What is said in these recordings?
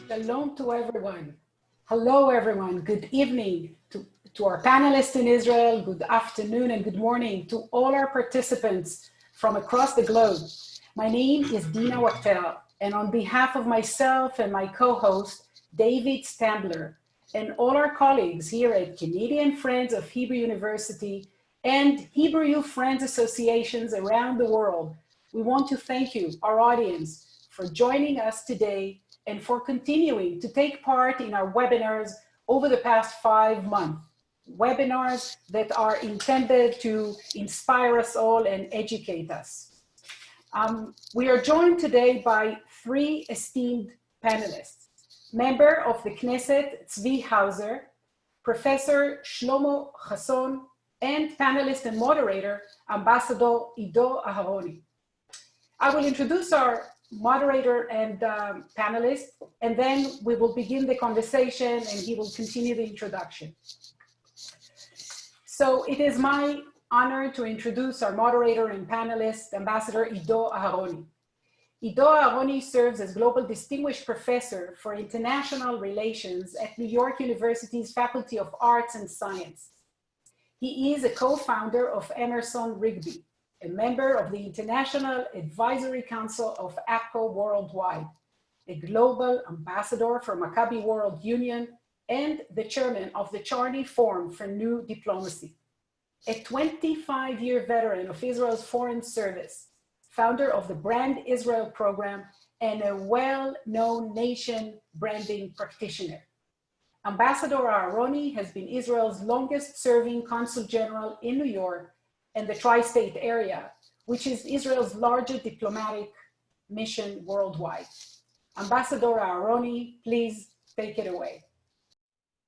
Shalom to everyone. Hello, everyone. Good evening to our panelists in Israel. Good afternoon and good morning to all our participants from across the globe. My name is Dina Wachtel, and on behalf of myself and my co-host, David Stambler, and all our colleagues here at Canadian Friends of Hebrew University and Hebrew Youth Friends Associations around the world, we want to thank you, our audience, for joining us today and for continuing to take part in our webinars over the past 5 months. Webinars that are intended to inspire us all and educate us. We are joined today by 3 esteemed panelists. Member of the Knesset, Hauser, Professor Shlomo Hasson, and panelist and moderator, Ambassador Aharoni. I will introduce our moderator and panelist, and then we will begin the conversation and he will continue the introduction. So it is my honor to introduce our moderator and panelist, Ambassador Aharoni. Aharoni serves as Global Distinguished Professor for International Relations at New York University's Faculty of Arts and Science. He is a co-founder of Emerson Rigby, a member of the International Advisory Council of APCO Worldwide, a global ambassador for Maccabi World Union, and the chairman of the Charney Forum for New Diplomacy. A 25-year veteran of Israel's Foreign Service, founder of the Brand Israel program, and a well-known nation branding practitioner. Ambassador Aharoni has been Israel's longest-serving Consul General in New York and the tri-state area, which is Israel's largest diplomatic mission worldwide. Ambassador Aharoni, please take it away.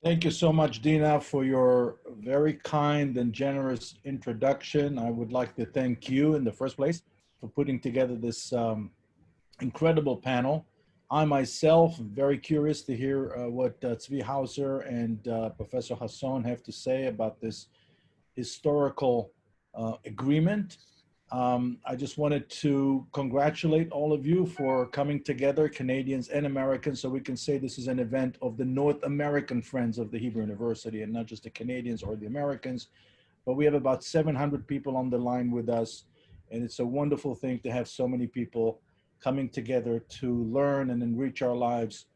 Thank you so much, Dina, for your very kind and generous introduction. I would like to thank you in the first place for putting together this incredible panel. I myself am very curious to hear what Hauser and Professor Hasson have to say about this historical agreement. I just wanted to congratulate all of you for coming together, Canadians and Americans, so we can say this is an event of the North American Friends of the Hebrew University and not just the Canadians or the Americans. But we have about 700 people on the line with us, and it's a wonderful thing to have so many people coming together to learn and enrich our lives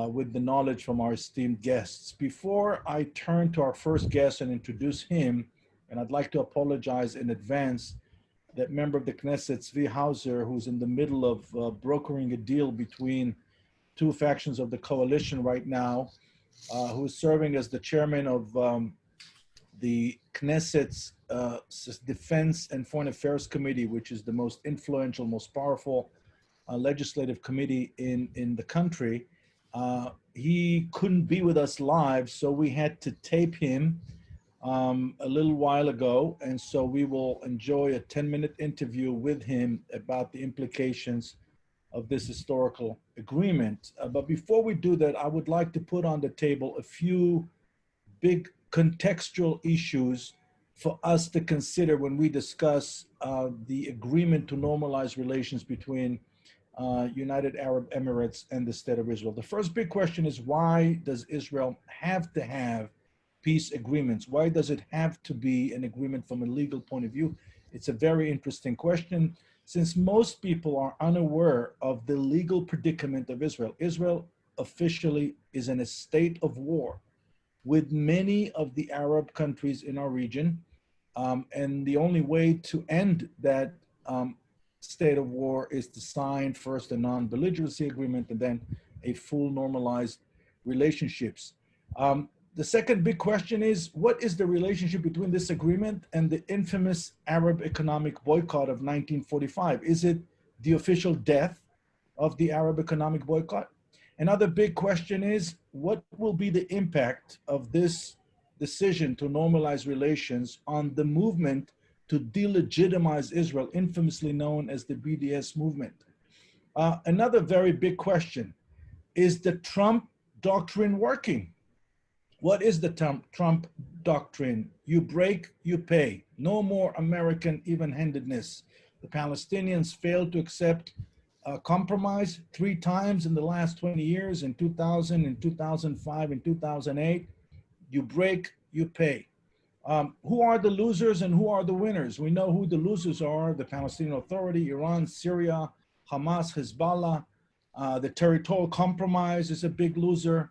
with the knowledge from our esteemed guests. Before I turn to our first guest and introduce him, and I'd like to apologize in advance that member of the Knesset, Hauser, who's in the middle of brokering a deal between 2 factions of the coalition right now, who is serving as the chairman of the Knesset's Defense and Foreign Affairs Committee, which is the most influential, most powerful legislative committee in the country. He couldn't be with us live, so we had to tape him a little while ago, and so we will enjoy a 10-minute interview with him about the implications of this historical agreement. But before we do that, I would like to put on the table a few big contextual issues for us to consider when we discuss the agreement to normalize relations between United Arab Emirates and the State of Israel. The first big question is, why does Israel have to have peace agreements? Why does it have to be an agreement from a legal point of view? It's a very interesting question, since most people are unaware of the legal predicament of Israel. Israel officially is in a state of war with many of the Arab countries in our region. And the only way to end that state of war is to sign first a non-belligerency agreement and then a full normalized relationships. The second big question is, what is the relationship between this agreement and the infamous Arab economic boycott of 1945? Is it the official death of the Arab economic boycott? Another big question is, what will be the impact of this decision to normalize relations on the movement to delegitimize Israel, infamously known as the BDS movement? Another very big question, is the Trump doctrine working? What is the Trump doctrine? You break, you pay. No more American even-handedness. The Palestinians failed to accept compromise 3 times in the last 20 years, in 2000, in 2005, in 2008. You break, you pay. Who are the losers and who are the winners? We know who the losers are: the Palestinian Authority, Iran, Syria, Hamas, Hezbollah. The territorial compromise is a big loser.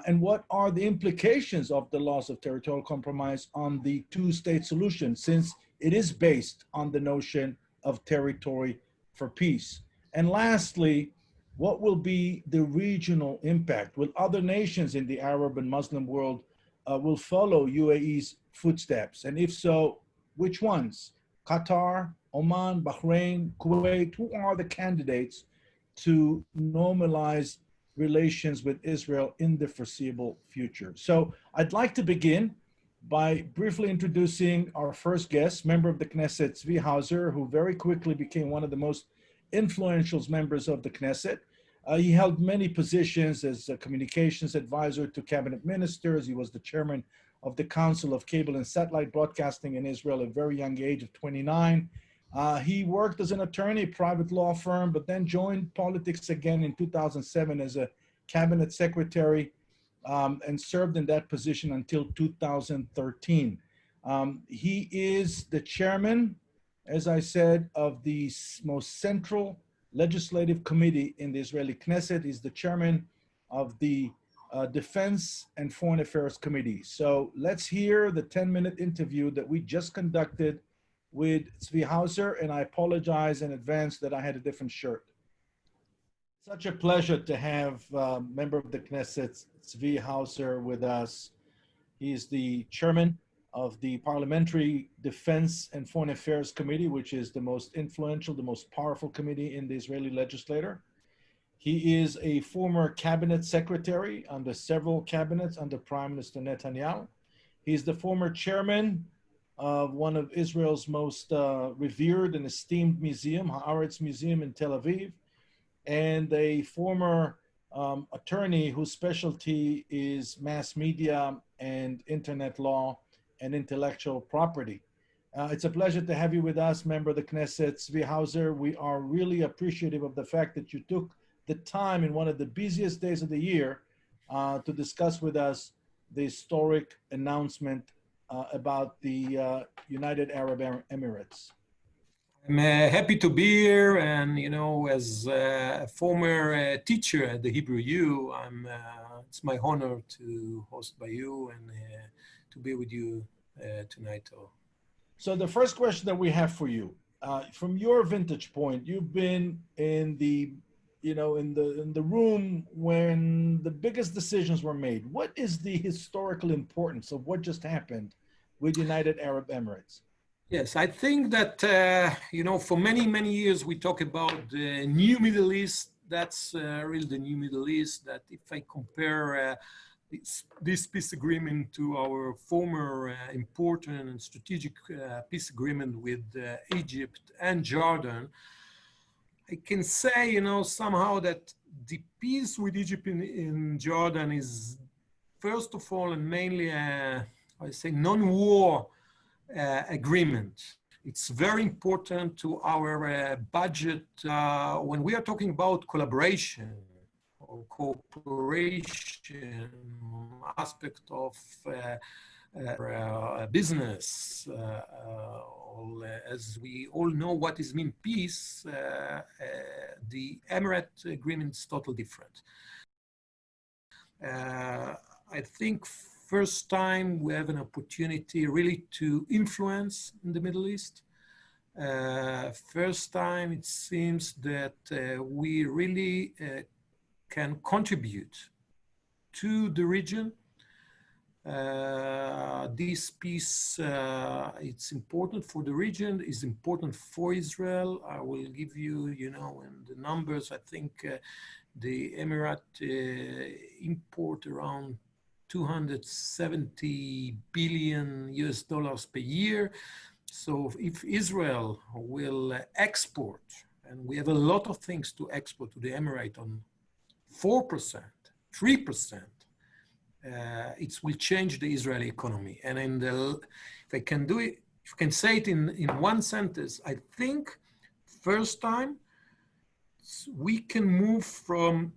And what are the implications of the loss of territorial compromise on the two-state solution, since it is based on the notion of territory for peace? And lastly, what will be the regional impact? Will other nations in the Arab and Muslim world will follow UAE's footsteps? And if so, which ones? Qatar, Oman, Bahrain, Kuwait, who are the candidates to normalize relations with Israel in the foreseeable future? So I'd like to begin by briefly introducing our first guest, member of the Knesset, Tzvi Hauser, who very quickly became one of the most influential members of the Knesset. He held many positions as a communications advisor to cabinet ministers. He was the chairman of the Council of Cable and Satellite Broadcasting in Israel at a very young age of 29. He worked as an attorney, private law firm, but then joined politics again in 2007 as a cabinet secretary, and served in that position until 2013. He is the chairman, as I said, of the most central legislative committee in the Israeli Knesset. He's the chairman of the Defense and Foreign Affairs Committee. So let's hear the 10-minute interview that we just conducted with Tzvi Hauser, and I apologize in advance that I had a different shirt. Such a pleasure to have a member of the Knesset, Tzvi Hauser, with us. He is the chairman of the Parliamentary Defense and Foreign Affairs Committee, which is the most influential, the most powerful committee in the Israeli legislature. He is a former cabinet secretary under several cabinets under Prime Minister Netanyahu. He's the former chairman of one of Israel's most revered and esteemed museum, Haaretz Museum in Tel Aviv, and a former attorney whose specialty is mass media and internet law and intellectual property. It's a pleasure to have you with us, member of the Knesset, Tzvi Hauser. We are really appreciative of the fact that you took the time in one of the busiest days of the year to discuss with us the historic announcement about the United Arab Emirates. I'm happy to be here, and as a former teacher at the Hebrew U, it's my honor to host by you and to be with you tonight. So the first question that we have for you, from your vantage point, you've been in the in the room when the biggest decisions were made. What is the historical importance of what just happened with United Arab Emirates? Yes, I think that, for many, many years, we talk about the new Middle East. That's really the new Middle East, that if I compare this peace agreement to our former important and strategic peace agreement with Egypt and Jordan, I can say, somehow that the peace with Egypt in Jordan is, first of all, and mainly, I say, non-war agreement. It's very important to our budget when we are talking about collaboration or cooperation aspect of business. As we all know what is mean peace, the Emirate agreement is totally different. I think first time we have an opportunity really to influence in the Middle East. First time it seems that we really can contribute to the region. This peace, it's important for the region, is important for Israel. I will give you, in the numbers, I think the Emirate import around $270 billion per year. So if Israel will export, and we have a lot of things to export to the Emirate on 4%, 3%, it will change the Israeli economy. And if I can do it, if I can say it in one sentence, I think first time we can move from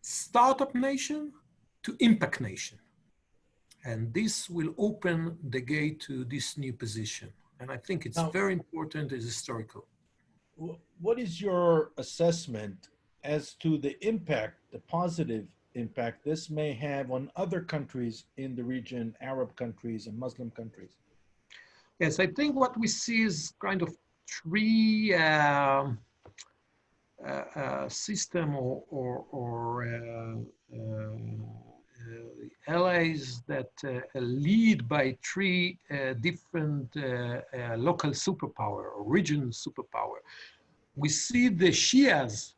startup nation to impact nation. And this will open the gate to this new position. And I think it's very important as historical. What is your assessment as to the impact, the positive impact this may have on other countries in the region, Arab countries and Muslim countries? Yes, I think what we see is kind of three system or allies that lead by three different local superpower or regional superpower. We see the Shias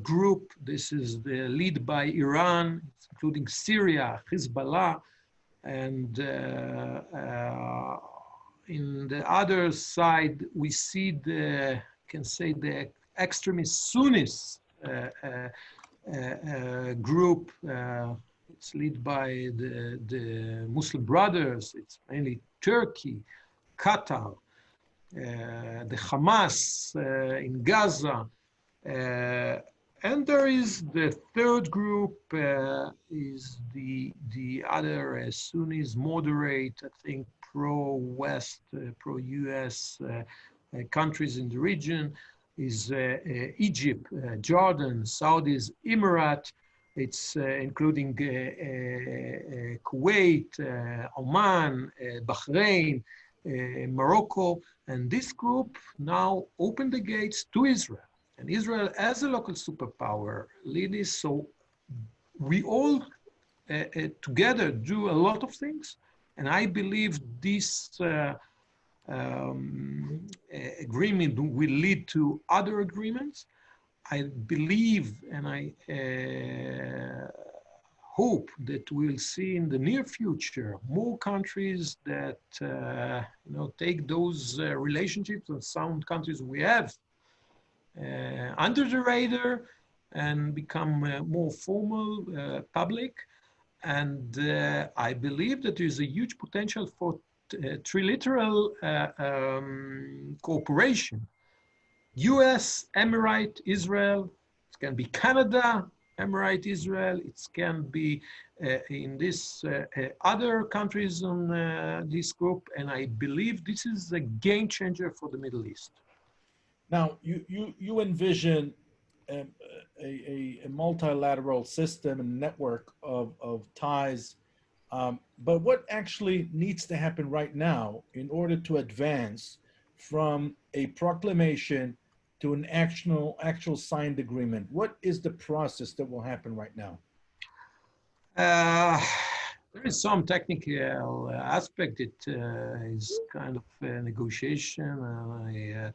group. This is the lead by Iran, including Syria, Hezbollah, and in the other side, we see the, can say, the extremist Sunnis group. It's led by the Muslim Brothers. It's mainly Turkey, Qatar, the Hamas in Gaza. And there is the third group, is the other Sunnis, moderate, I think, pro-West, pro-US countries in the region, is Egypt, Jordan, Saudis, Emirates. It's including Kuwait, Oman, Bahrain, Morocco. And this group now opened the gates to Israel. And Israel, as a local superpower, leads. So we all together do a lot of things. And I believe this agreement will lead to other agreements. I believe and I hope that we'll see in the near future more countries that take those relationships and sound countries we have under the radar and become more formal, public. And I believe that there is a huge potential for trilateral cooperation. US, Emirate, Israel, it can be Canada, Emirate, Israel, it can be in this other countries on this group. And I believe this is a game changer for the Middle East. Now, you envision a multilateral system and network of ties, but what actually needs to happen right now in order to advance from a proclamation to an actual signed agreement? What is the process that will happen right now? There is some technical aspect. It is kind of a negotiation. I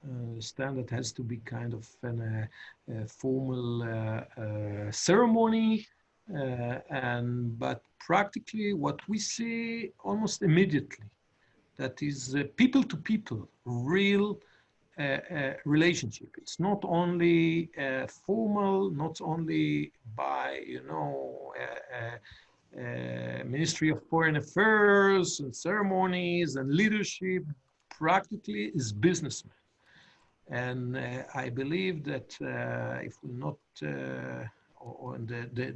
understand it has to be kind of a formal ceremony, but practically what we see almost immediately, that is people to people, real relationship. It's not only formal, not only by Ministry of Foreign Affairs and ceremonies and leadership. Practically is businessmen. And I believe that if we're not in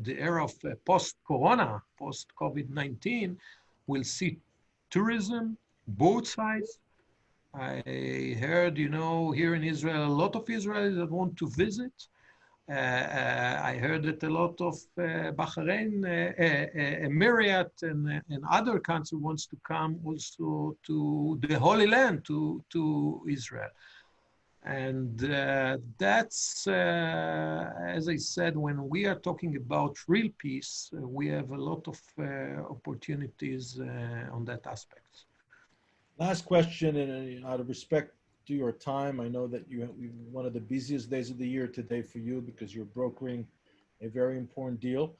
the era of post-corona, post-COVID-19, we'll see tourism, both sides. I heard, here in Israel, a lot of Israelis that want to visit. I heard that a lot of Bahrain, Emirates, and other countries wants to come also to the Holy Land, to Israel. And that's, as I said, when we are talking about real peace, we have a lot of opportunities on that aspect. Last question, and out of respect to your time, I know that you have one of the busiest days of the year today for you because you're brokering a very important deal.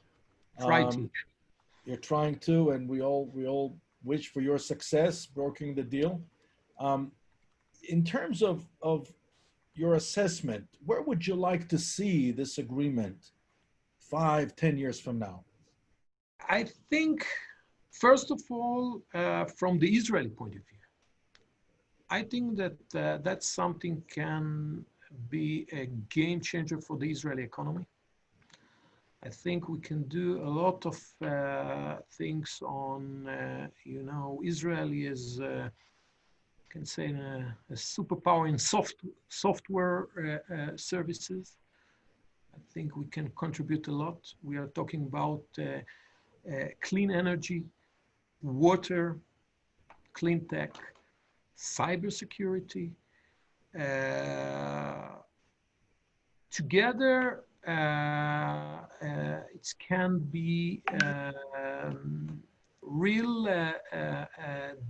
You're trying to, and we all wish for your success brokering the deal. In terms of your assessment, where would you like to see this agreement 5-10 years from now? I think, first of all, from the Israeli point of view, I think that that's something can be a game changer for the Israeli economy. I think we can do a lot of things on, Israel is, can say, a superpower in software services. I think we can contribute a lot. We are talking about clean energy, water, clean tech, cybersecurity. Together, it can be real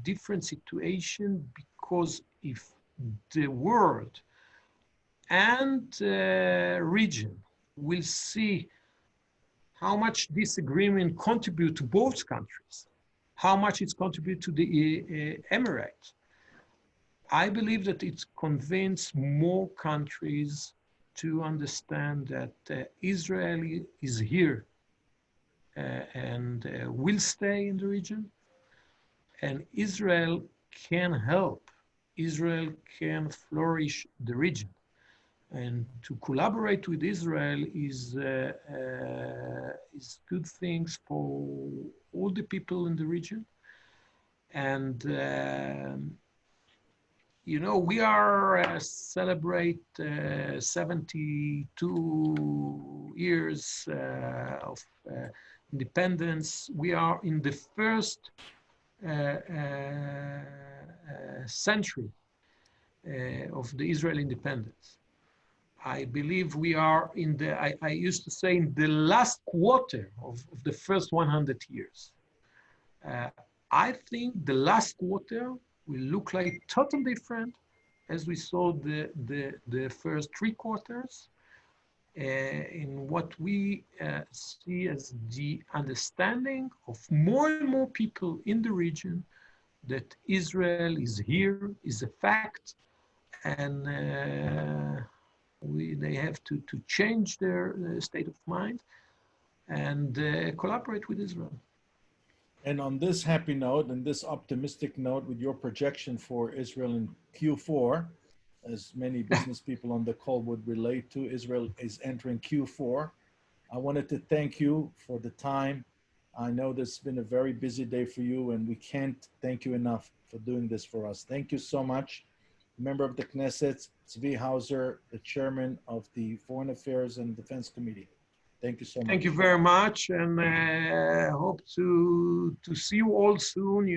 different situation, because if the world and region will see how much this agreement contribute to both countries, how much it's contribute to the Emirates, I believe that it's convinced more countries to understand that Israel is here and will stay in the region, and Israel can help. Israel can flourish the region, and to collaborate with Israel is good things for all the people in the region. And we are celebrate 72 years of independence. We are in the first century of the Israel independence. I believe we are in the, I used to say, in the last quarter of the first 100 years. I think the last quarter will look like totally different as we saw the first 3 quarters, in what we see as the understanding of more and more people in the region that Israel is here, is a fact, and they have to change their state of mind and collaborate with Israel. And on this happy note and this optimistic note, with your projection for Israel in Q4, as many business people on the call would relate to, Israel is entering Q4. I wanted to thank you for the time. I know this has been a very busy day for you, and we can't thank you enough for doing this for us. Thank you so much. Member of the Knesset, Tzvi Hauser, the chairman of the Foreign Affairs and Defense Committee. Thank you so much. Thank you very much, and I hope to see you all soon.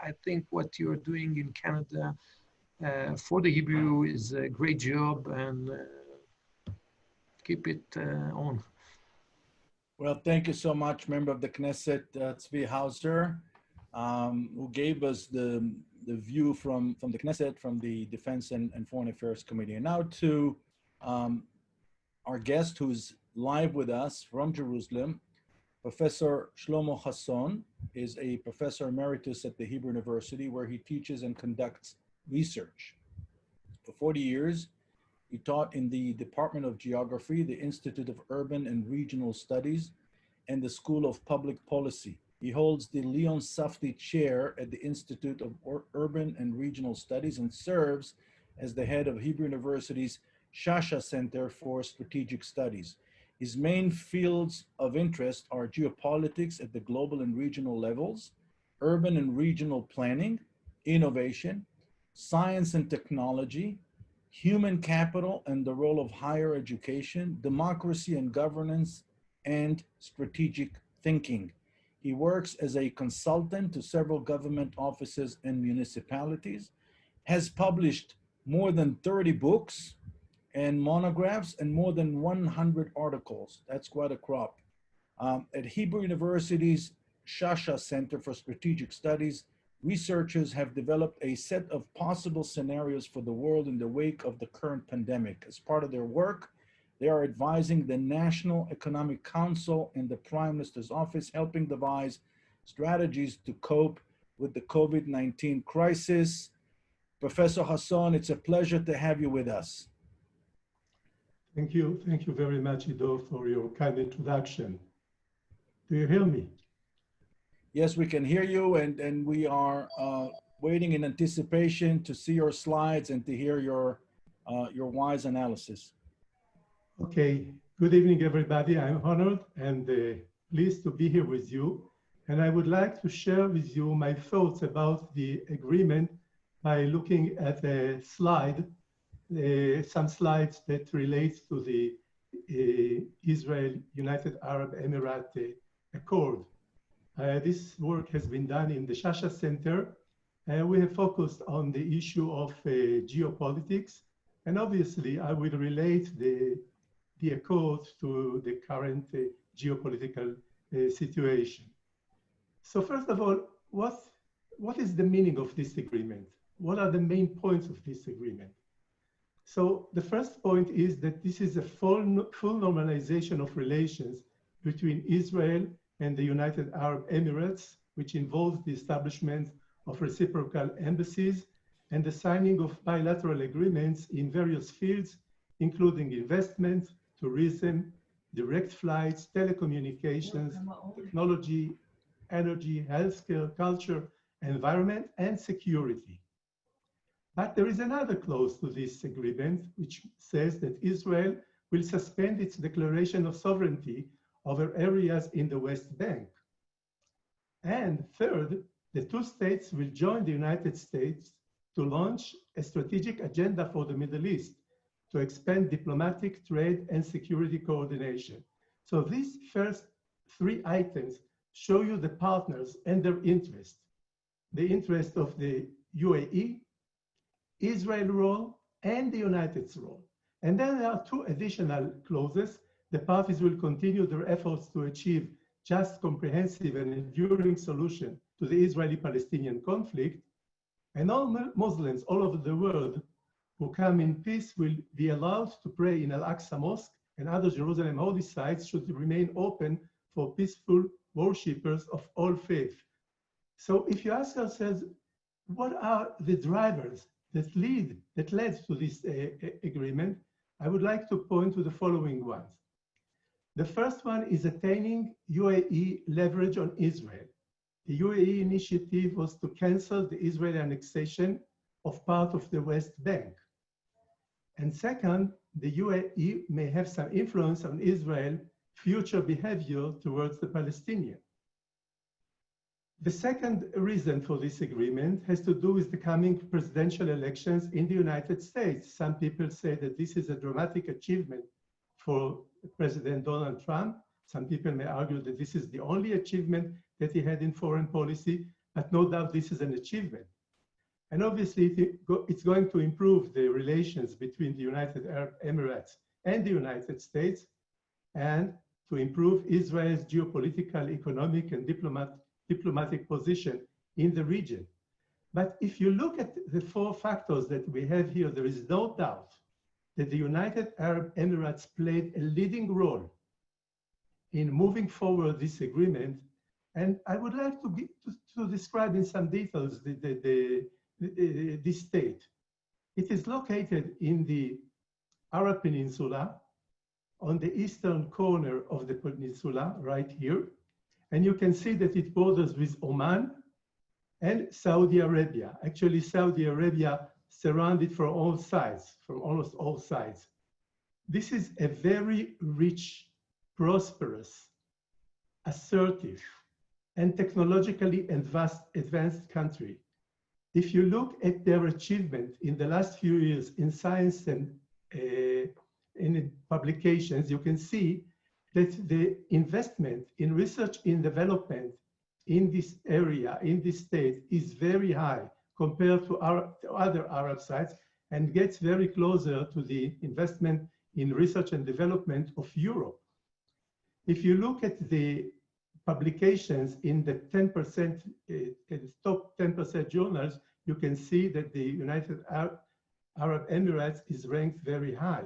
I think what you're doing in Canada for the Hebrew is a great job, and keep it on. Well, thank you so much, member of the Knesset, Tzvi Hauser, who gave us the view from the Knesset, from the Defense and Foreign Affairs Committee. And now to our guest, who's live with us from Jerusalem. Professor Shlomo Hasson is a professor emeritus at the Hebrew University, where he teaches and conducts research. For 40 years, he taught in the Department of Geography, the Institute of Urban and Regional Studies, and the School of Public Policy. He holds the Leon Safdie Chair at the Institute of Urban and Regional Studies and serves as the head of Hebrew University's Shasha Center for Strategic Studies. His main fields of interest are geopolitics at the global and regional levels, urban and regional planning, innovation, science and technology, human capital and the role of higher education, democracy and governance, and strategic thinking. He works as a consultant to several government offices and municipalities, has published more than 30 books and monographs and more than 100 articles. That's quite a crop. At Hebrew University's Shasha Center for Strategic Studies, researchers have developed a set of possible scenarios for the world in the wake of the current pandemic. As part of their work, they are advising the National Economic Council and the Prime Minister's Office, helping devise strategies to cope with the COVID-19 crisis. Professor Hasson, it's a pleasure to have you with us. Thank you. Thank you very much, Ido, for your kind introduction. Do you hear me? Yes, we can hear you, and we are waiting in anticipation to see your slides and to hear your your wise analysis. Okay, good evening, everybody. I'm honored and pleased to be here with you. And I would like to share with you my thoughts about the agreement by looking at a slide, some slides that relate to the Israel-United Arab Emirates Accord. This work has been done in the Shasha Center. We have focused on the issue of geopolitics. And obviously, I will relate the accord to the current geopolitical situation. So first of all, what is the meaning of this agreement? What are the main points of this agreement? So the first point is that this is a full normalization of relations between Israel and the United Arab Emirates, which involves the establishment of reciprocal embassies and the signing of bilateral agreements in various fields, including investment, tourism, direct flights, telecommunications, technology, energy, healthcare, culture, environment, and security. But there is another clause to this agreement, which says that Israel will suspend its declaration of sovereignty over areas in the West Bank. And third, the two states will join the United States to launch a strategic agenda for the Middle East, to expand diplomatic, trade, and security coordination. So these first three items show you the partners and their interest. The interest of the UAE, Israel role, and the United States role. And then there are two additional clauses. The parties will continue their efforts to achieve just, comprehensive, and enduring solution to the Israeli-Palestinian conflict. And all Muslims all over the world who come in peace will be allowed to pray in Al-Aqsa Mosque, and other Jerusalem holy sites should remain open for peaceful worshippers of all faith. So if you ask ourselves, what are the drivers that led to this agreement? I would like to point to the following ones. The first one is attaining UAE leverage on Israel. The UAE initiative was to cancel the Israeli annexation of part of the West Bank. And second, the UAE may have some influence on Israel's future behavior towards the Palestinians. The second reason for this agreement has to do with the coming presidential elections in the United States. Some people say that this is a dramatic achievement for President Donald Trump. Some people may argue that this is the only achievement that he had in foreign policy, but no doubt this is an achievement. And obviously, it's going to improve the relations between the United Arab Emirates and the United States, and to improve Israel's geopolitical, economic, and diplomatic position in the region. But if you look at the four factors that we have here, there is no doubt that the United Arab Emirates played a leading role in moving forward this agreement. And I would like to describe in some details this state. It is located in the Arab Peninsula, on the eastern corner of the peninsula, right here. And you can see that it borders with Oman and Saudi Arabia. Actually, Saudi Arabia surrounded from all sides, from almost all sides. This is a very rich, prosperous, assertive, and technologically advanced country. If you look at their achievement in the last few years in science and in publications, you can see that the investment in research and development in this area, in this state, is very high compared to other Arab sites, and gets very closer to the investment in research and development of Europe. If you look at the publications in the 10%, top 10% journals, you can see that the United Arab Emirates is ranked very high.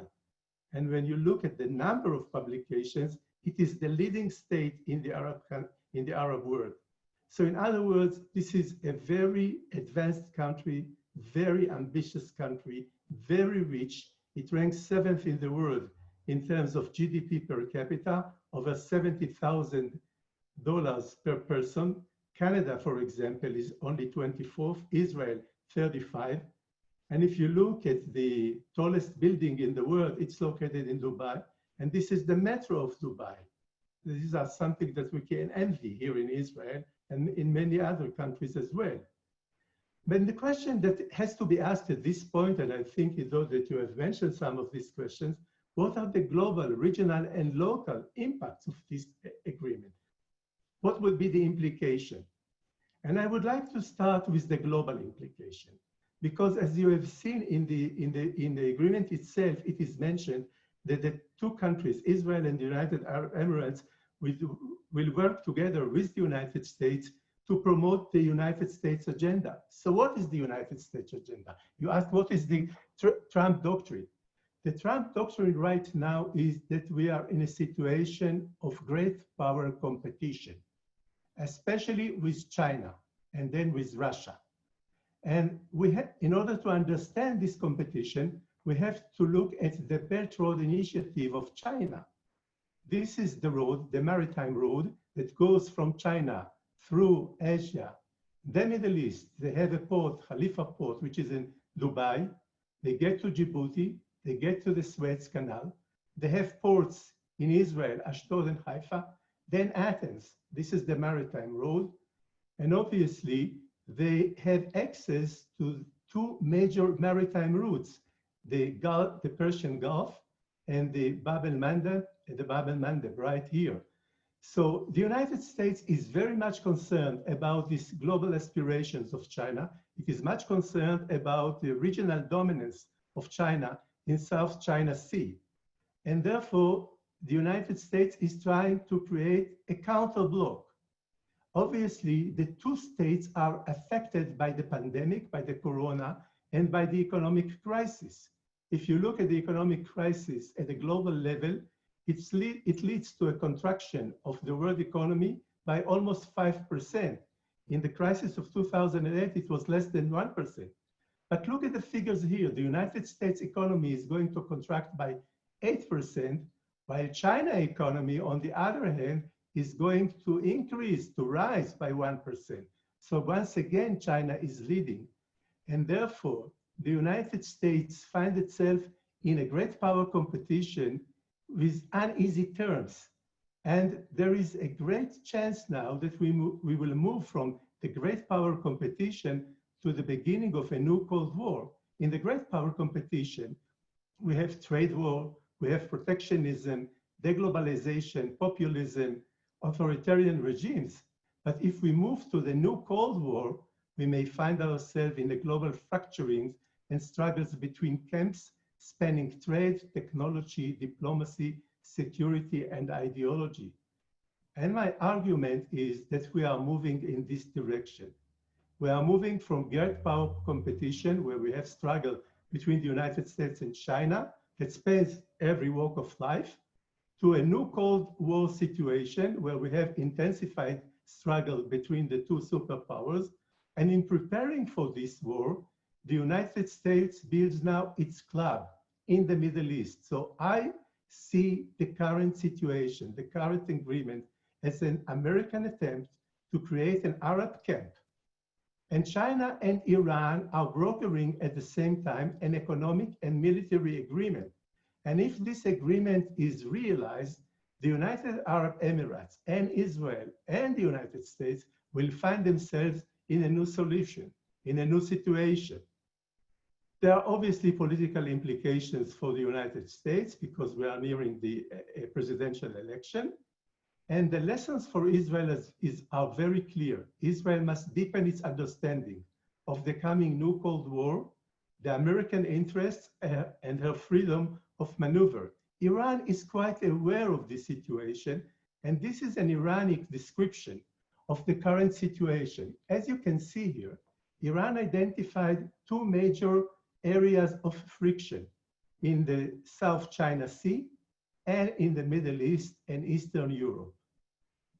And when you look at the number of publications, it is the leading state in the Arab world. So in other words, this is a very advanced country, very ambitious country, very rich. It ranks 7th in the world in terms of GDP per capita, over $70,000 per person. Canada, for example, is only 24th, Israel 35. And if you look at the tallest building in the world, it's located in Dubai. And this is the metro of Dubai. These are something that we can envy here in Israel and in many other countries as well. But the question that has to be asked at this point, and I think, though, that you have mentioned some of these questions, what are the global, regional, and local impacts of this agreement? What will be the implication? And I would like to start with the global implication, because as you have seen in the agreement itself, it is mentioned that the two countries, Israel and the United Arab Emirates, will work together with the United States to promote the United States agenda. So what is the United States agenda? You asked, what is the Trump doctrine? The Trump doctrine right now is that we are in a situation of great power competition, especially with China and then with Russia. And we have, in order to understand this competition, we have to look at the Belt Road Initiative of China. This is the road, the maritime road, that goes from China through Asia, the Middle East. They have a port, Khalifa Port, which is in Dubai. They get to Djibouti, they get to the Suez Canal. They have ports in Israel, Ashdod and Haifa, then Athens. This is the maritime road. And obviously, they have access to two major maritime routes, the Persian Gulf and the Bab el-Mandeb right here. So the United States is very much concerned about these global aspirations of China. It is much concerned about the regional dominance of China in South China Sea. And therefore, the United States is trying to create a counter bloc. Obviously, the two states are affected by the pandemic, by the corona, and by the economic crisis. If you look at the economic crisis at a global level, it leads to a contraction of the world economy by almost 5%. In the crisis of 2008, it was less than 1%. But look at the figures here. The United States economy is going to contract by 8%, while China economy, on the other hand, is going to increase, to rise by 1%. So once again, China is leading. And therefore, the United States finds itself in a great power competition with uneasy terms. And there is a great chance now that we will move from the great power competition to the beginning of a new Cold War. In the great power competition, we have trade war, we have protectionism, deglobalization, populism, authoritarian regimes. But if we move to the new Cold War, we may find ourselves in a global fracturing and struggles between camps spanning trade, technology, diplomacy, security, and ideology. And my argument is that we are moving in this direction. We are moving from great power competition, where we have struggle between the United States and China that spans every walk of life, to a new Cold War situation where we have intensified struggle between the two superpowers. And in preparing for this war, the United States builds now its club in the Middle East. So I see the current situation, the current agreement, as an American attempt to create an Arab camp. And China and Iran are brokering at the same time an economic and military agreement. And if this agreement is realized, the United Arab Emirates and Israel and the United States will find themselves in a new solution, in a new situation. There are obviously political implications for the United States because we are nearing the presidential election. And the lessons for Israel are very clear. Israel must deepen its understanding of the coming new Cold War, the American interests, and her freedom of maneuver. Iran is quite aware of this situation, and this is an Iranic description of the current situation. As you can see here, Iran identified two major areas of friction in the South China Sea and in the Middle East and Eastern Europe.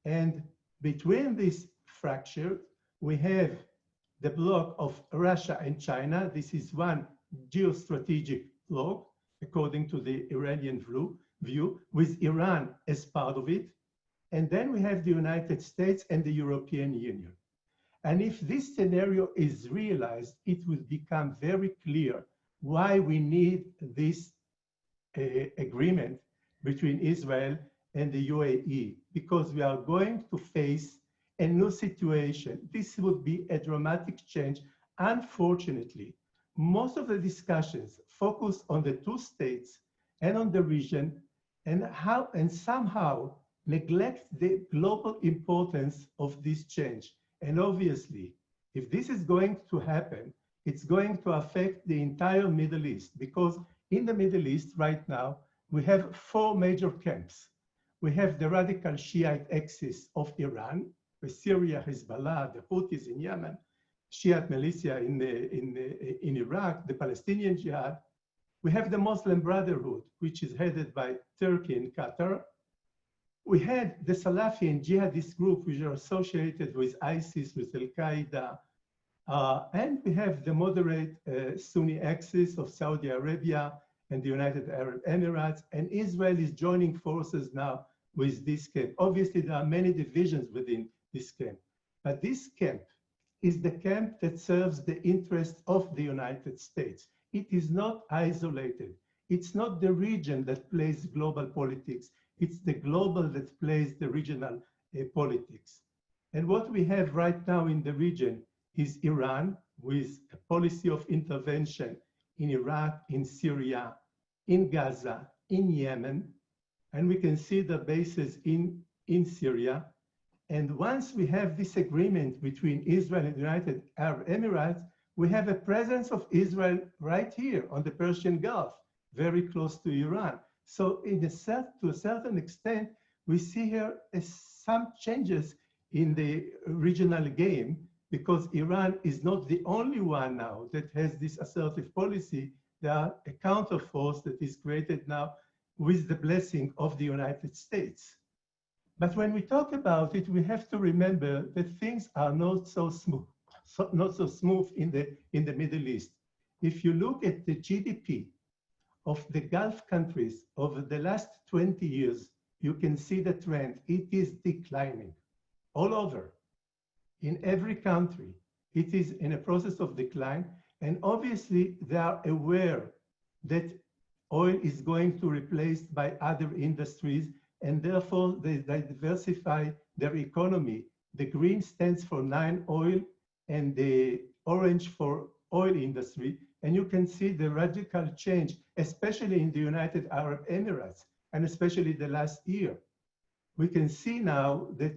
And between these fractures, we have the bloc of Russia and China. This is one geostrategic bloc, according to the Iranian view, with Iran as part of it. And then we have the United States and the European Union. And if this scenario is realized, it will become very clear why we need this agreement between Israel and the UAE, because we are going to face a new situation. This would be a dramatic change. Unfortunately, most of the discussions focus on the two states and on the region, and somehow neglect the global importance of this change. And obviously, if this is going to happen, it's going to affect the entire Middle East, because in the Middle East right now, we have four major camps. We have the radical Shiite axis of Iran, with Syria, Hezbollah, the Houthis in Yemen, Shiite militia in Iraq, the Palestinian Jihad. We have the Muslim Brotherhood, which is headed by Turkey and Qatar. We had the Salafi and jihadist group, which are associated with ISIS, with Al-Qaeda. And we have the moderate Sunni axis of Saudi Arabia and the United Arab Emirates. And Israel is joining forces now with this camp. Obviously, there are many divisions within this camp. But this camp is the camp that serves the interests of the United States. It is not isolated. It's not the region that plays global politics. It's the global that plays the regional politics. And what we have right now in the region is Iran, with a policy of intervention in Iraq, in Syria, in Gaza, in Yemen, and we can see the bases in Syria. And once we have this agreement between Israel and the United Arab Emirates, we have a presence of Israel right here on the Persian Gulf, very close to Iran. So to a certain extent, we see here some changes in the regional game, because Iran is not the only one now that has this assertive policy. There are a counterforce that is created now with the blessing of the United States. But when we talk about it, we have to remember that things are not so smooth, in the Middle East. If you look at the GDP of the Gulf countries over the last 20 years, you can see the trend. It is declining all over. In every country, it is in a process of decline. And obviously, they are aware that oil is going to be replaced by other industries, and therefore they diversify their economy. The green stands for non-oil, and the orange for oil industry. And you can see the radical change, especially in the United Arab Emirates, and especially the last year. We can see now that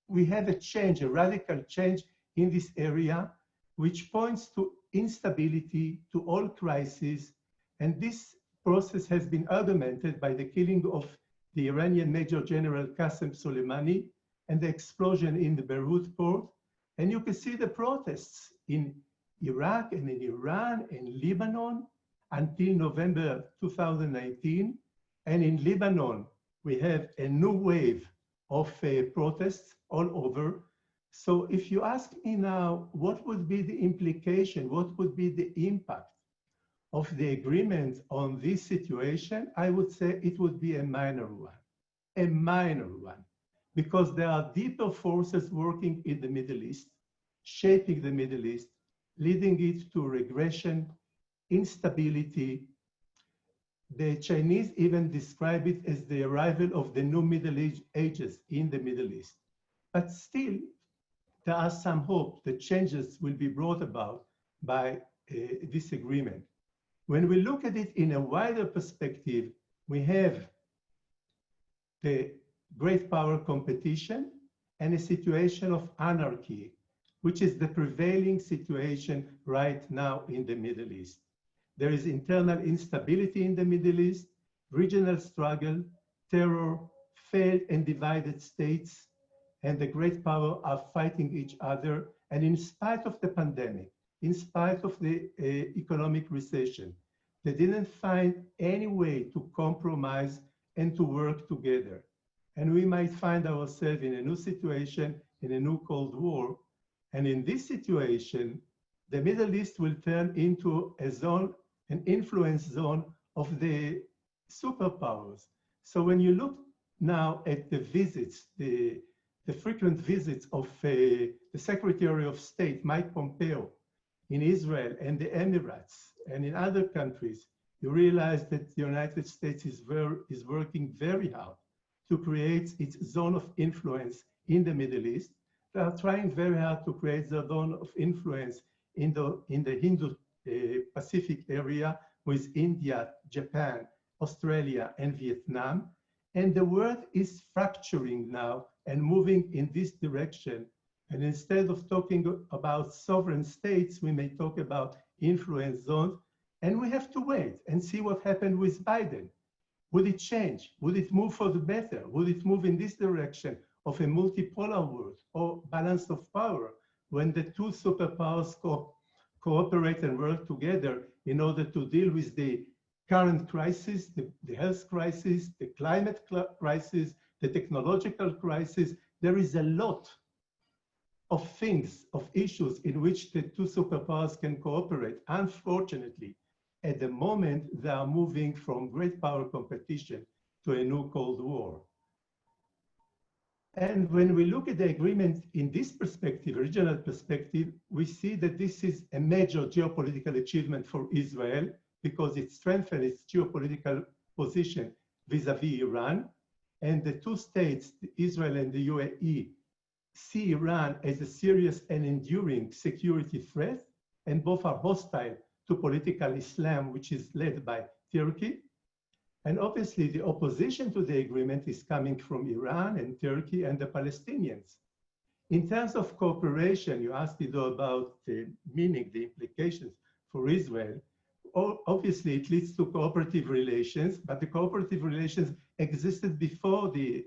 we have a change, a radical change in this area, which points to instability, to all crises. And this process has been augmented by the killing of the Iranian Major General Qasem Soleimani and the explosion in the Beirut port. And you can see the protests in Iraq and in Iran and Lebanon until November 2019. And in Lebanon, we have a new wave of protests all over. So if you ask me now, what would be the implication, what would be the impact of the agreement on this situation, I would say it would be a minor one, because there are deeper forces working in the Middle East, shaping the Middle East, leading it to regression, instability. The Chinese even describe it as the arrival of the new Middle Ages in the Middle East. But still, there are some hope that changes will be brought about by this agreement. When we look at it in a wider perspective, we have the great power competition and a situation of anarchy, which is the prevailing situation right now in the Middle East. There is internal instability in the Middle East, regional struggle, terror, failed and divided states, and the great power are fighting each other. And in spite of the pandemic, in spite of the economic recession, they didn't find any way to compromise and to work together. And we might find ourselves in a new situation, in a new Cold War. And in this situation, the Middle East will turn into a zone, an influence zone of the superpowers. So when you look now at the visits, the the frequent visits of the Secretary of State, Mike Pompeo, in Israel and the Emirates and in other countries, you realize that the United States is working very hard to create its zone of influence in the Middle East. They are trying very hard to create the zone of influence in the Hindu Pacific area with India, Japan, Australia, and Vietnam. And the world is fracturing now and moving in this direction. And instead of talking about sovereign states, we may talk about influence zones. And we have to wait and see what happened with Biden. Would it change? Would it move for the better? Would it move in this direction of a multipolar world or balance of power when the two superpowers cooperate and work together in order to deal with the current crisis, the health crisis, the climate crisis, the technological crisis? There is a lot of things, of issues in which the two superpowers can cooperate. Unfortunately, at the moment, they are moving from great power competition to a new Cold War. And when we look at the agreement in this perspective, regional perspective, we see that this is a major geopolitical achievement for Israel because it strengthens its geopolitical position vis-a-vis Iran. And the two states, Israel and the UAE, see Iran as a serious and enduring security threat, and both are hostile to political Islam, which is led by Turkey. And obviously the opposition to the agreement is coming from Iran and Turkey and the Palestinians. In terms of cooperation, you asked Ido about the meaning, the implications for Israel. Obviously it leads to cooperative relations, but the cooperative relations existed before the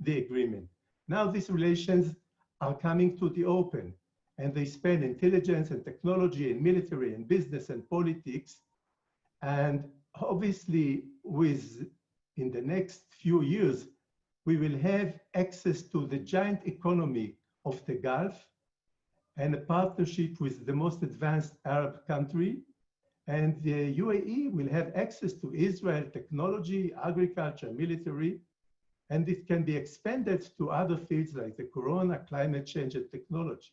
agreement. Now these relations are coming to the open, and they span intelligence and technology and military and business and politics. And obviously in the next few years, we will have access to the giant economy of the Gulf and a partnership with the most advanced Arab country. And the UAE will have access to Israel technology, agriculture, military, and it can be expanded to other fields like the corona, climate change, and technology.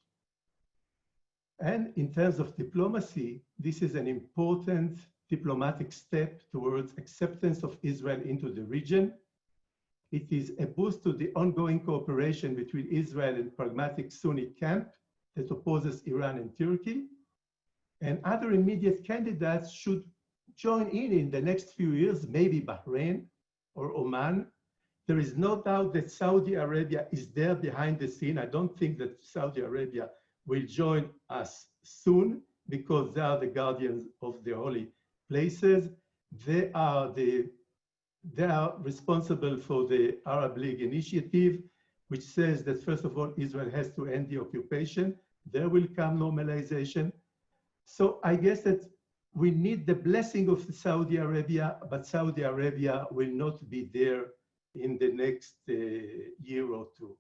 And in terms of diplomacy, this is an important diplomatic step towards acceptance of Israel into the region. It is a boost to the ongoing cooperation between Israel and pragmatic Sunni camp that opposes Iran and Turkey. And other immediate candidates should join in the next few years, maybe Bahrain or Oman. There is no doubt that Saudi Arabia is there behind the scene. I don't think that Saudi Arabia will join us soon because they are the guardians of the holy places. They are responsible for the Arab League initiative, which says that first of all, Israel has to end the occupation. There will come normalization. So I guess that we need the blessing of Saudi Arabia, but Saudi Arabia will not be there in the next year or two.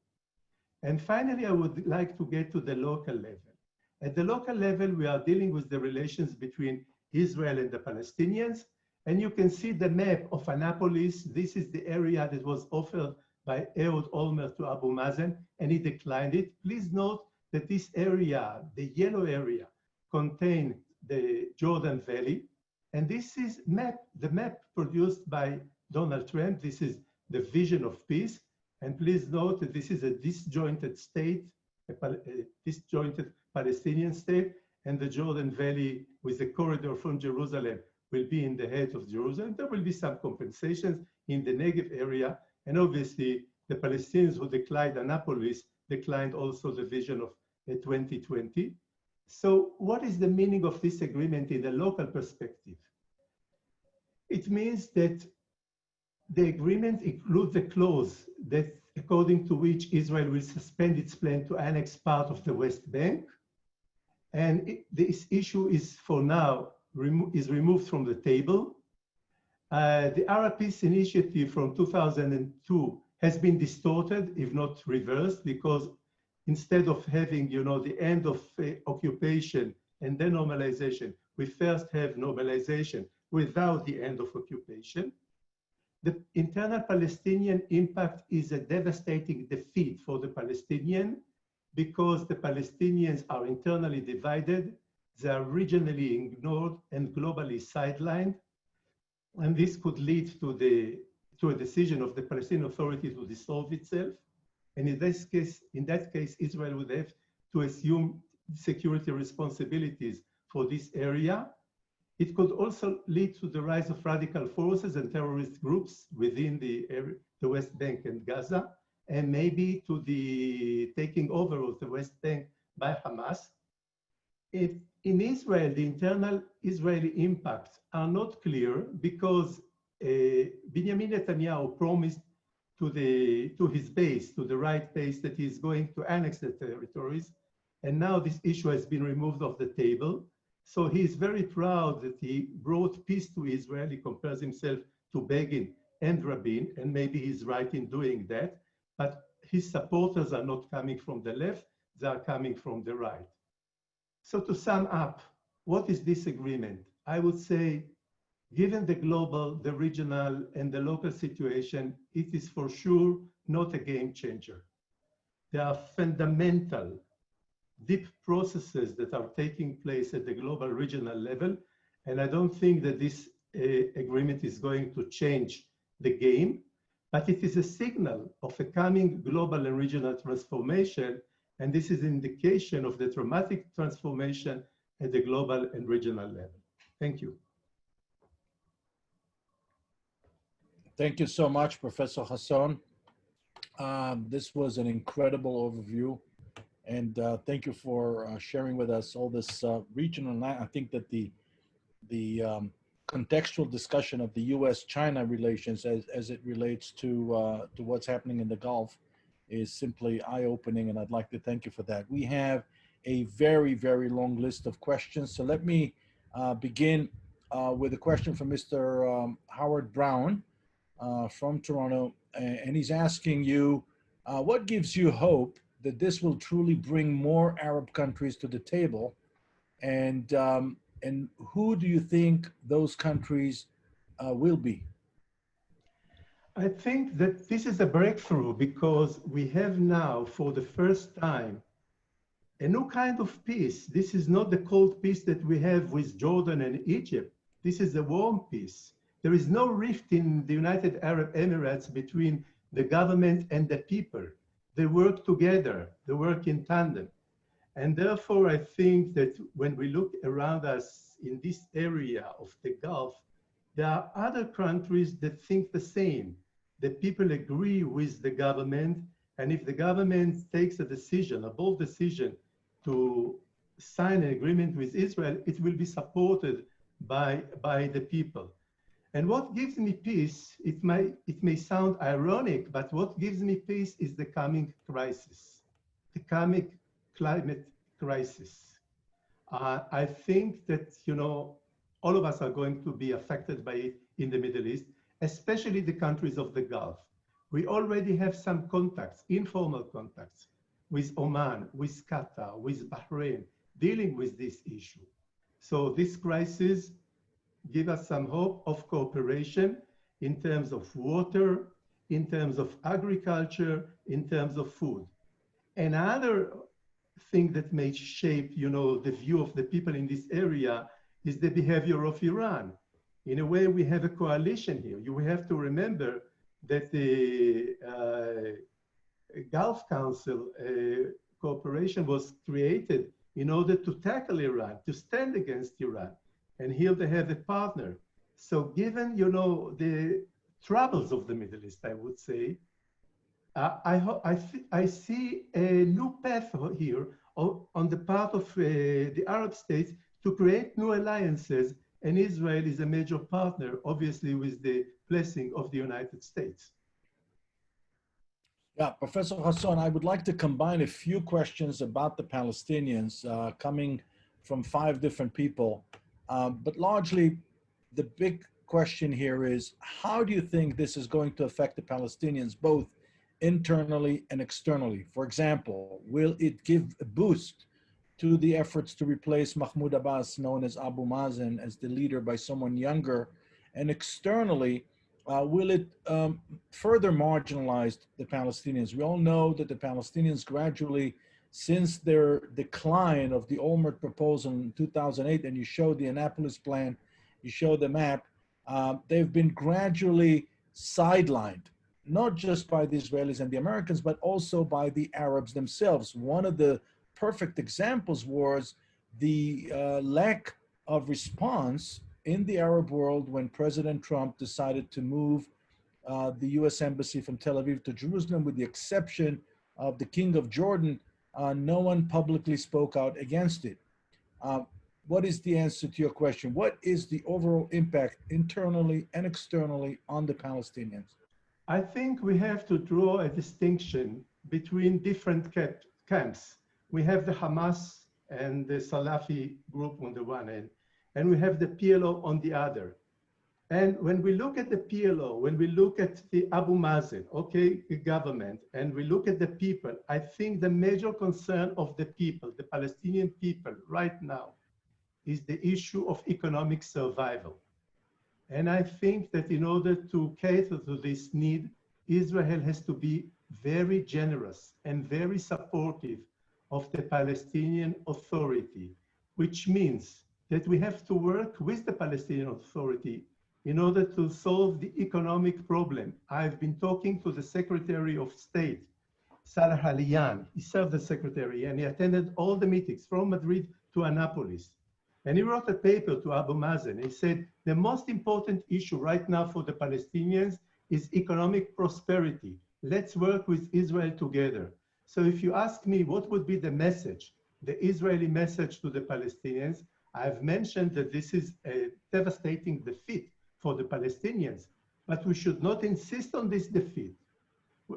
And finally, I would like to get to the local level. At the local level, we are dealing with the relations between Israel and the Palestinians. And you can see the map of Annapolis. This is the area that was offered by Ehud Olmert to Abu Mazen, and he declined it. Please note that this area, the yellow area, contains the Jordan Valley. And this is the map produced by Donald Trump. This is the vision of peace. And please note that this is a disjointed state, a disjointed Palestinian state, and the Jordan Valley with the corridor from Jerusalem will be in the head of Jerusalem. There will be some compensations in the Negev area. And obviously, the Palestinians who declined Annapolis declined also the vision of 2020. So what is the meaning of this agreement in a local perspective? It means that the agreement includes a clause that according to which Israel will suspend its plan to annex part of the West Bank. And this issue is for now removed from the table. The Arab Peace Initiative from 2002 has been distorted, if not reversed, because instead of having, the end of occupation and then normalization, we first have normalization without the end of occupation. The internal Palestinian impact is a devastating defeat for the Palestinian because the Palestinians are internally divided, they are regionally ignored and globally sidelined. And this could lead to a decision of the Palestinian Authority to dissolve itself. And in that case, Israel would have to assume security responsibilities for this area. It could also lead to the rise of radical forces and terrorist groups within the West Bank and Gaza, and maybe to the taking over of the West Bank by Hamas. In Israel, the internal Israeli impacts are not clear because Benjamin Netanyahu promised to his base, to the right base, that he's going to annex the territories. And now this issue has been removed off the table. So he's very proud that he brought peace to Israel. He compares himself to Begin and Rabin, and maybe he's right in doing that. But his supporters are not coming from the left, they are coming from the right. So to sum up, what is this agreement? I would say, given the global, the regional, and the local situation, it is for sure not a game changer. There are fundamental, deep processes that are taking place at the global regional level, and I don't think that this agreement is going to change the game, but it is a signal of a coming global and regional transformation, and this is an indication of the dramatic transformation at the global and regional level. Thank you. Thank you so much, Professor Hasson. This was an incredible overview. And thank you for sharing with us all this regional. I think that the contextual discussion of the U.S.-China relations as it relates to what's happening in the Gulf is simply eye-opening, and I'd like to thank you for that. We have a very, very long list of questions, so let me begin with a question from Mr. Howard Brown from Toronto, and he's asking you, what gives you hope that this will truly bring more Arab countries to the table, and who do you think those countries will be? I think that this is a breakthrough because we have now, for the first time, a new kind of peace. This is not the cold peace that we have with Jordan and Egypt. This is a warm peace. There is no rift in the United Arab Emirates between the government and the people. They work together, they work in tandem. And therefore, I think that when we look around us in this area of the Gulf, there are other countries that think the same. The people agree with the government, and if the government takes a decision, a bold decision to sign an agreement with Israel, it will be supported by the people. And what gives me peace, it may sound ironic, but what gives me peace is the coming crisis, the coming climate crisis. I think that, all of us are going to be affected by it in the Middle East, especially the countries of the Gulf. We already have some contacts, informal contacts, with Oman, with Qatar, with Bahrain, dealing with this issue. So this crisis gives us some hope of cooperation in terms of water, in terms of agriculture, in terms of food. Another thing that may shape, the view of the people in this area is the behavior of Iran. In a way, we have a coalition here. You have to remember that the Gulf Council cooperation was created in order to tackle Iran, to stand against Iran. And here they have a partner. So given, the troubles of the Middle East, I would say, I see a new path here on the part of the Arab states to create new alliances, and Israel is a major partner, obviously with the blessing of the United States. Yeah, Professor Hasson, I would like to combine a few questions about the Palestinians coming from 5 different people, but largely the big question here is, how do you think this is going to affect the Palestinians, both internally and externally? For example, will it give a boost to the efforts to replace Mahmoud Abbas, known as Abu Mazen, as the leader by someone younger? And externally, will it further marginalize the Palestinians? We all know that the Palestinians gradually, since their decline of the Olmert proposal in 2008, and you show the Annapolis plan, you show the map, they've been gradually sidelined, not just by the Israelis and the Americans, but also by the Arabs themselves. One of the perfect examples was the lack of response in the Arab world when President Trump decided to move the US Embassy from Tel Aviv to Jerusalem, with the exception of the King of Jordan. No one publicly spoke out against it. What is the answer to your question? What is the overall impact internally and externally on the Palestinians? I think we have to draw a distinction between different camps. We have the Hamas and the Salafi group on the one end, and we have the PLO on the other. And when we look at the PLO, when we look at the Abu Mazen, okay, the government, and we look at the people, I think the major concern of the people, the Palestinian people right now, is the issue of economic survival. And I think that in order to cater to this need, Israel has to be very generous and very supportive of the Palestinian Authority, which means that we have to work with the Palestinian Authority in order to solve the economic problem. I've been talking to the Secretary of State, Salah Aliyan. He served as secretary and he attended all the meetings from Madrid to Annapolis. And he wrote a paper to Abu Mazen. He said, the most important issue right now for the Palestinians is economic prosperity. Let's work with Israel together. So if you ask me what would be the message, the Israeli message to the Palestinians, I've mentioned that this is a devastating defeat for the Palestinians, but we should not insist on this defeat.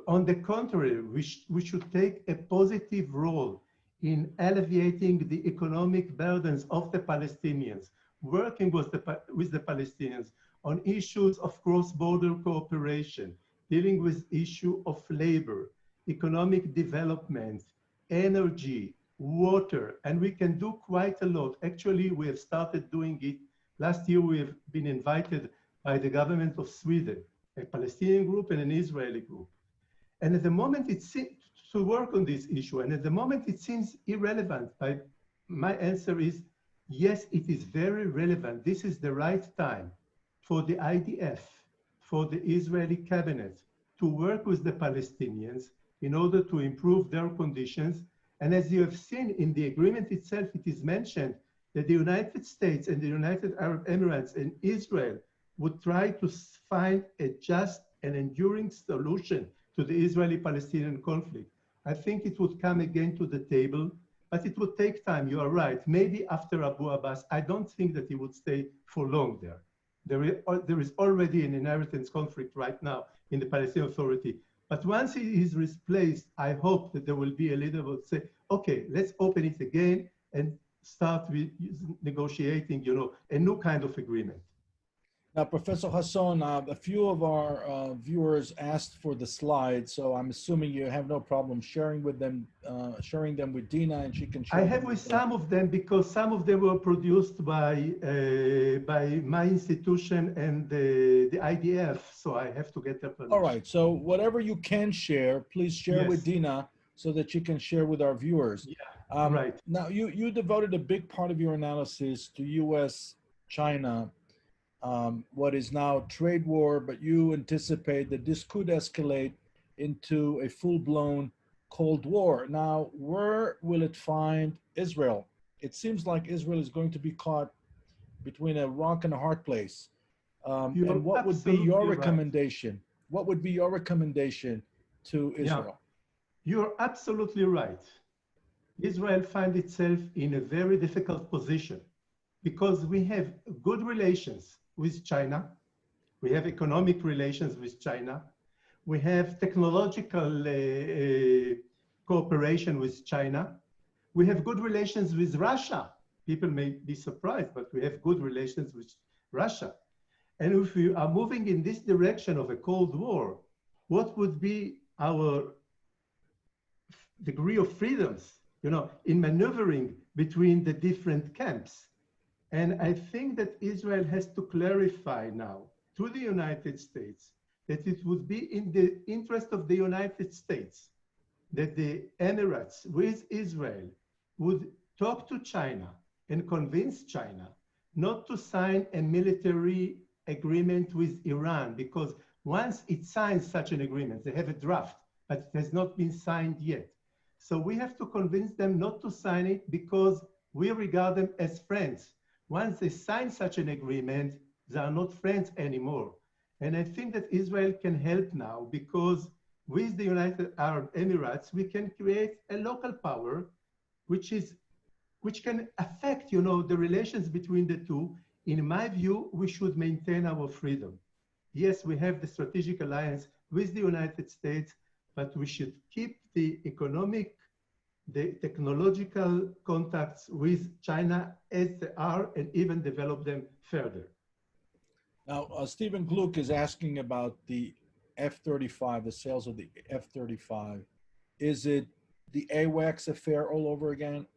On the contrary, we should take a positive role in alleviating the economic burdens of the Palestinians, working with the Palestinians on issues of cross-border cooperation, dealing with issue of labor, economic development, energy, water, and we can do quite a lot. Actually, we have started doing it. Last year, we have been invited by the government of Sweden, a Palestinian group and an Israeli group. And at the moment, it seems to work on this issue. And at the moment, it seems irrelevant. My answer is, yes, it is very relevant. This is the right time for the IDF, for the Israeli cabinet to work with the Palestinians in order to improve their conditions. And as you have seen in the agreement itself, it is mentioned that the United States and the United Arab Emirates and Israel would try to find a just and enduring solution to the Israeli-Palestinian conflict. I think it would come again to the table, but it would take time. You are right. Maybe after Abu Abbas, I don't think that he would stay for long there. There is already an inheritance conflict right now in the Palestinian Authority. But once he is replaced, I hope that there will be a leader who will say, okay, let's open it again and start with negotiating, a new kind of agreement. Now, Professor Hasson, a few of our viewers asked for the slides, so I'm assuming you have no problem sharing with them, sharing them with Dina, and she can share. I have with some of them because some of them were produced by my institution and the IDF, so I have to get their permission. All right, so whatever you can share, please share with Dina so that she can share with our viewers. Yeah, right. Now, you devoted a big part of your analysis to U.S., China, what is now trade war, but you anticipate that this could escalate into a full-blown Cold War. Now, where will it find Israel? It seems like Israel is going to be caught between a rock and a hard place. And what would be your recommendation? Right. What would be your recommendation to Israel? Yeah, you're absolutely right. Israel finds itself in a very difficult position because we have good relations with China. We have economic relations with China. We have technological cooperation with China. We have good relations with Russia. People may be surprised, but we have good relations with Russia. And if we are moving in this direction of a Cold War, what would be our degree of freedoms, in maneuvering between the different camps? And I think that Israel has to clarify now to the United States that it would be in the interest of the United States that the Emirates with Israel would talk to China and convince China not to sign a military agreement with Iran, because once it signs such an agreement, they have a draft, but it has not been signed yet. So we have to convince them not to sign it because we regard them as friends. Once they sign such an agreement, they are not friends anymore. And I think that Israel can help now because with the United Arab Emirates, we can create a local power which can affect, the relations between the two. In my view, we should maintain our freedom. Yes, we have the strategic alliance with the United States, but we should keep the economic, the technological contacts with China as they are and even develop them further. Now, Stephen Gluck is asking about the F-35, the sales of the F-35. Is it the AWACS affair all over again?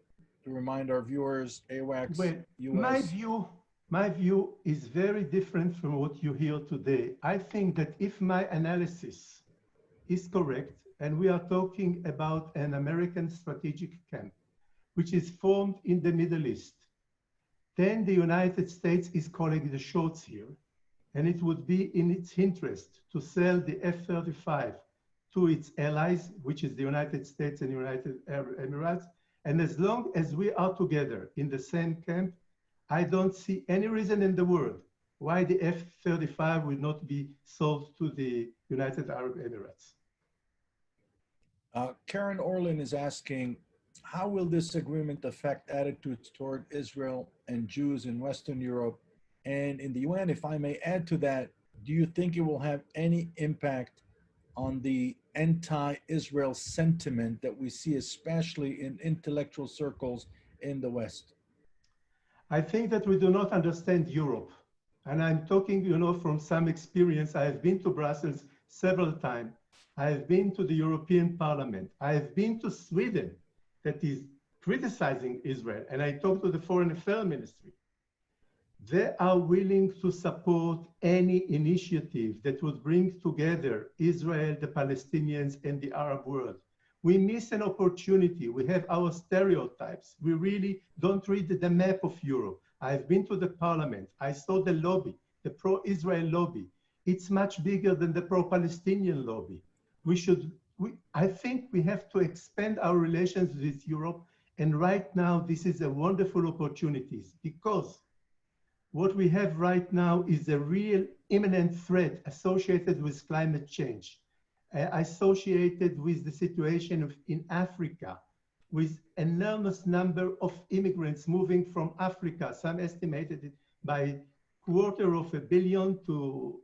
To remind our viewers, AWACS, Well, US. my view is very different from what you hear today. I think that if my analysis is correct, and we are talking about an American strategic camp, which is formed in the Middle East, then the United States is calling the shots here. And it would be in its interest to sell the F-35 to its allies, which is the United States and United Arab Emirates. And as long as we are together in the same camp, I don't see any reason in the world why the F-35 will not be sold to the United Arab Emirates. Karen Orlin is asking, how will this agreement affect attitudes toward Israel and Jews in Western Europe and in the UN? If I may add to that, do you think it will have any impact on the anti-Israel sentiment that we see, especially in intellectual circles in the West? I think that we do not understand Europe. And I'm talking, from some experience. I have been to Brussels several times. I have been to the European Parliament. I have been to Sweden, that is criticizing Israel. And I talked to the Foreign Affairs Ministry. They are willing to support any initiative that would bring together Israel, the Palestinians, and the Arab world. We miss an opportunity. We have our stereotypes. We really don't read the map of Europe. I've been to the parliament. I saw the lobby, the pro-Israel lobby. It's much bigger than the pro-Palestinian lobby. I think we have to expand our relations with Europe. And right now, this is a wonderful opportunity because what we have right now is a real imminent threat associated with climate change, associated with the situation in Africa, with enormous number of immigrants moving from Africa. Some estimated it by 250 million to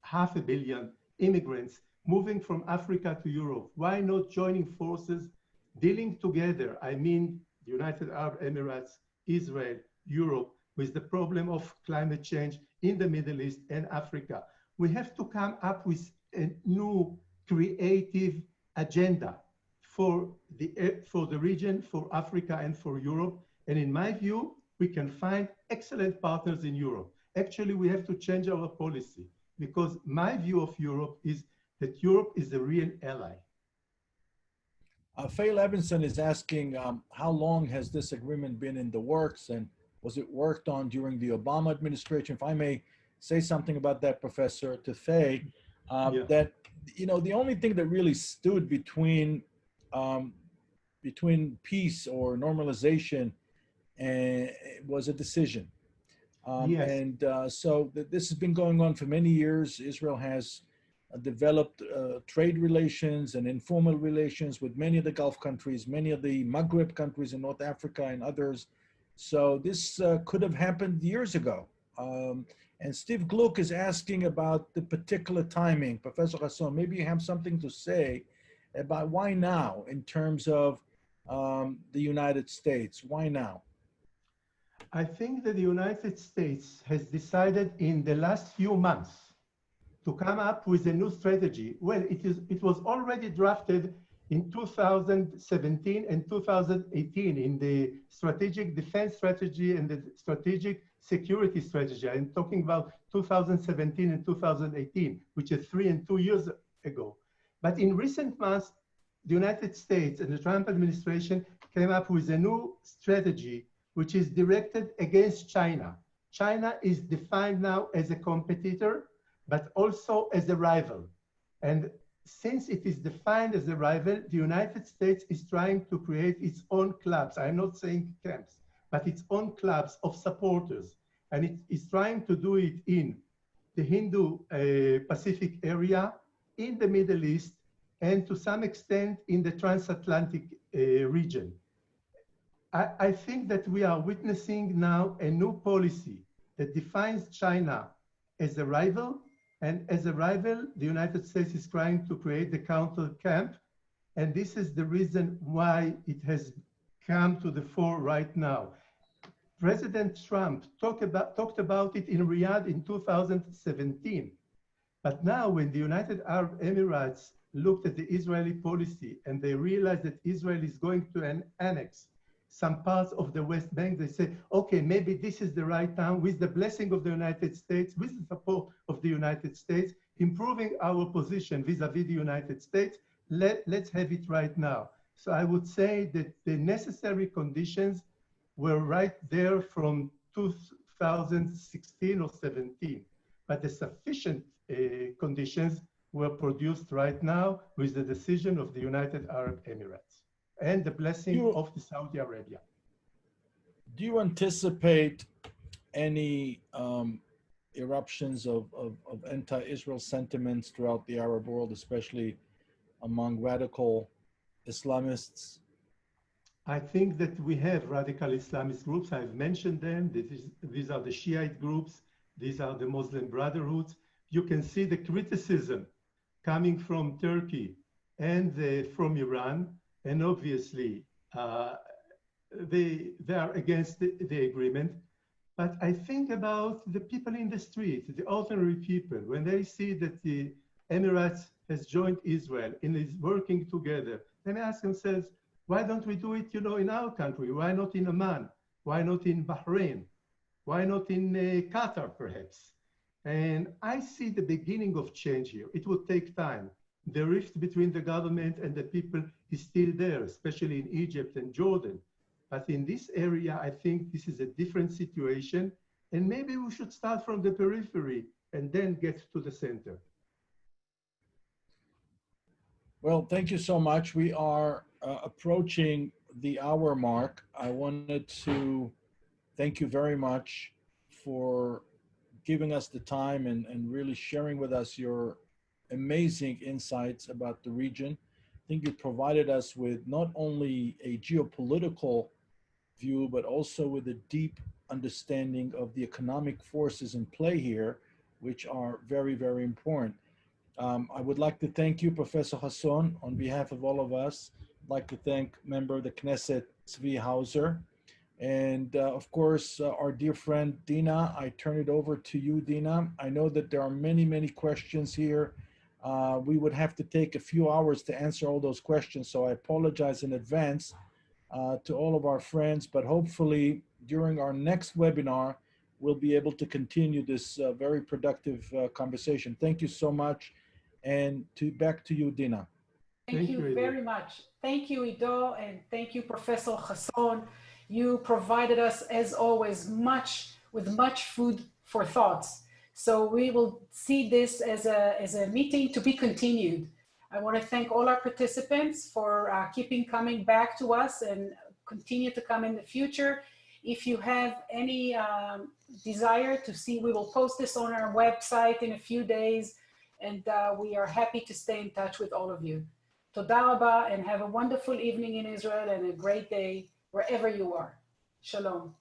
500 million immigrants moving from Africa to Europe. Why not joining forces, dealing together? I mean, the United Arab Emirates, Israel, Europe, with the problem of climate change in the Middle East and Africa. We have to come up with a new creative agenda for the region, for Africa and for Europe. And in my view, we can find excellent partners in Europe. Actually, we have to change our policy because my view of Europe is that Europe is a real ally. Faye Levinson is asking, how long has this agreement been in the works and was it worked on during the Obama administration? If I may say something about that, Professor, to Faye, that, the only thing that really stood between peace or normalization was a decision. Yes. And so this has been going on for many years. Israel has developed trade relations and informal relations with many of the Gulf countries, many of the Maghreb countries in North Africa and others. So this could have happened years ago. And Steve Gluck is asking about the particular timing. Professor Hasson, maybe you have something to say about why now in terms of the United States. Why now? I think that the United States has decided in the last few months to come up with a new strategy. Well, it was already drafted in 2017 and 2018 in the strategic defense strategy and the strategic security strategy. I'm talking about 2017 and 2018, which is 3 and 2 years ago. But in recent months, the United States and the Trump administration came up with a new strategy, which is directed against China. China is defined now as a competitor, but also as a rival. And since it is defined as a rival, the United States is trying to create its own clubs. I'm not saying camps, but its own clubs of supporters. And it is trying to do it in the Hindu Pacific area, in the Middle East, and to some extent in the transatlantic region. I think that we are witnessing now a new policy that defines China as a rival, and as a rival, the United States is trying to create the counter camp, and this is the reason why it has come to the fore right now. President Trump talked about it in Riyadh in 2017, but now when the United Arab Emirates looked at the Israeli policy and they realized that Israel is going to annex some parts of the West Bank, they say, okay, maybe this is the right time, with the blessing of the United States, with the support of the United States, improving our position vis-a-vis the United States, let's have it right now. So I would say that the necessary conditions were right there from 2016 or 17, but the sufficient conditions were produced right now with the decision of the United Arab Emirates and the blessing of the Saudi Arabia. Do you anticipate any eruptions of anti-Israel sentiments throughout the Arab world, especially among radical Islamists? I think that we have radical Islamist groups. I've mentioned them. These are the Shiite groups. These are the Muslim Brotherhoods. You can see the criticism coming from Turkey and from Iran. And obviously, they are against the agreement. But I think about the people in the street, the ordinary people, when they see that the Emirates has joined Israel and is working together, they may ask themselves, why don't we do it, in our country? Why not in Oman? Why not in Bahrain? Why not in Qatar, perhaps? And I see the beginning of change here. It will take time. The rift between the government and the people is still there, especially in Egypt and Jordan. But in this area, I think this is a different situation. And maybe we should start from the periphery and then get to the center. Well, thank you so much. We are approaching the hour mark. I wanted to thank you very much for giving us the time and really sharing with us your amazing insights about the region. I think you provided us with not only a geopolitical view, but also with a deep understanding of the economic forces in play here, which are very, very important. I would like to thank you, Professor Hasson, on behalf of all of us. I'd like to thank member of the Knesset, Tzvi Hauser, and of course, our dear friend, Dina. I turn it over to you, Dina. I know that there are many, many questions here. We would have to take a few hours to answer all those questions, so I apologize in advance to all of our friends, but hopefully during our next webinar, we'll be able to continue this very productive conversation. Thank you so much, and back to you, Dina. Thank you very much. Thank you, Ido, and thank you, Professor Hasson. You provided us, as always, with much food for thoughts. So we will see this as a meeting to be continued. I want to thank all our participants for keeping coming back to us and continue to come in the future. If you have any desire to see, we will post this on our website in a few days, and we are happy to stay in touch with all of you. Toda rabba, and have a wonderful evening in Israel and a great day wherever you are. Shalom.